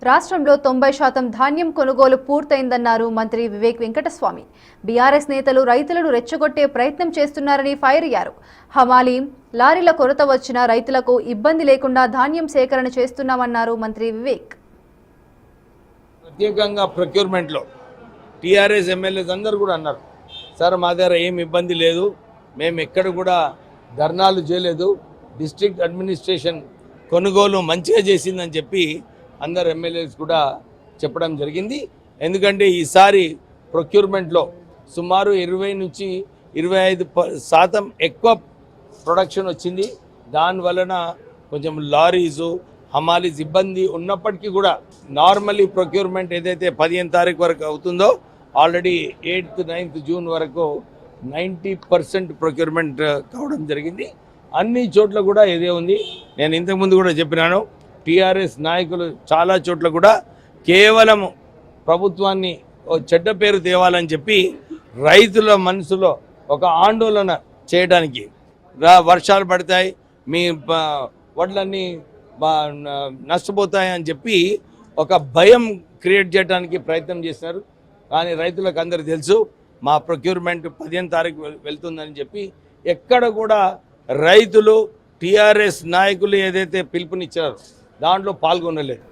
రాష్ట్రంలో 90% ధాన్యం కొనుగోలు పూర్తయిందన్నారు మంత్రి వివేక్ వెంకటస్వామి. బీఆర్ఎస్ నేతలు రైతులను రెచ్చగొట్టే ప్రయత్నం చేస్తున్నారని ఫైర్ అయ్యారు. హమాలీ, లారీల కొరత వచ్చినా రైతులకు ఇబ్బంది లేకుండా ధాన్యం సేకరణ చేస్తున్నామన్నారు మంత్రి వివేక్. ప్రత్యేకంగా ప్రొక్యూర్మెంట్లో టీఆర్ఎస్ ఎమ్మెల్యేస్ అందరూ కూడా అన్నారు, సార్ మా దగ్గర ఏం ఇబ్బంది లేదు, మేము ఎక్కడ కూడా ధర్నాలు చేయలేదు, డిస్ట్రిక్ట్ అడ్మినిస్ట్రేషన్ కొనుగోలు మంచిగా చేసిందని చెప్పి అందరు ఎమ్మెల్యేస్ కూడా చెప్పడం జరిగింది. ఎందుకంటే ఈసారి ప్రొక్యూర్మెంట్లో సుమారు 20 నుంచి 25% ఎక్కువ ప్రొడక్షన్ వచ్చింది. దానివలన కొంచెం లారీసు, హమాలీస్ ఇబ్బంది ఉన్నప్పటికీ కూడా నార్మల్లీ ప్రొక్యూర్మెంట్ ఏదైతే 15వ తారీఖు వరకు అవుతుందో ఆల్రెడీ 8th, 9th జూన్ వరకు 90% ప్రొక్యూర్మెంట్ కావడం జరిగింది. అన్ని చోట్ల కూడా ఇదే ఉంది. నేను ఇంతకుముందు కూడా చెప్పినాను, టీఆర్ఎస్ నాయకులు చాలా చోట్ల కూడా కేవలం ప్రభుత్వాన్ని చెడ్డ పేరు తేవాలని చెప్పి రైతుల మనసులో ఒక ఆందోళన చేయడానికి, వర్షాలు పడతాయి, మీ వడ్లన్నీ నష్టపోతాయి అని చెప్పి ఒక భయం క్రియేట్ చేయడానికి ప్రయత్నం చేస్తున్నారు. కానీ రైతులకు అందరూ తెలుసు, మా ప్రొక్యూర్మెంట్ 15వ తారీఖు వెళ్తుందని చెప్పి ఎక్కడ కూడా రైతులు టీఆర్ఎస్ నాయకులు ఏదైతే పిలుపునిచ్చారో దాంట్లో పాల్గొనలేదు.